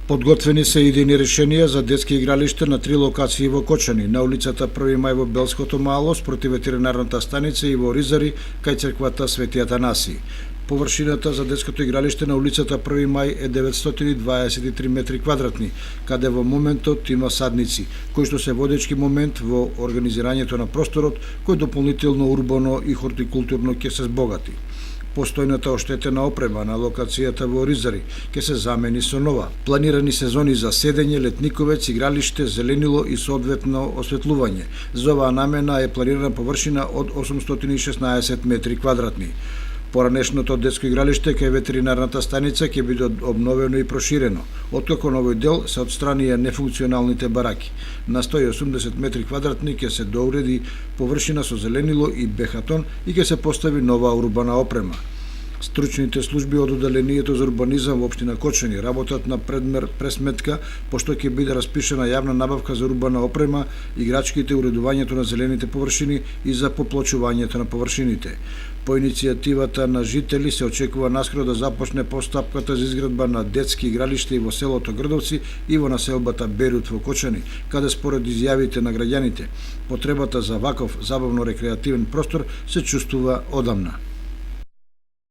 Подготвени се идејни решенија за детски игралишта на 3 локации во Кочани, на улицата 1 мај во Белското мало, спроти ветеринарната станица и во Ризари, кај црквата Свети Атанаси. Површината за детското игралиште на улицата 1 мај е 923 метри квадратни, каде во моментот има садници, кои што се водечки момент во организирањето на просторот, кој дополнително урбано и хортикултурно ќе се збогати. Постојната оштетена опрема на локацијата во Ризари ќе се замени со нова. Планирани се зони за седење, летниковец, игралиште, зеленило и соодветно осветлување. За оваа намена е планирана површина од 816 метри квадратни. Поранешното детско игралиште кај ветеринарната станица ќе биде обновено и проширено, откако на овој дел се отстранија нефункционалните бараки. На 180 метри квадратни ќе се доуреди површина со зеленило и бехатон и ќе се постави нова урбана опрема. Стручните служби од одделението за урбанизам во општина Кочани работат на предмер пресметка, пошто ќе биде распишена јавна набавка за урбана опрема, играчките, уредувањето на зелените површини и за поплочувањето на површините. По иницијативата на жители се очекува наскоро да започне постапката за изградба на детски игралишта и во селото Грдовци и во населбата Берут во Кочани, каде според изјавите на граѓаните, потребата за ваков забавно-рекреативен простор се чувствува одамна.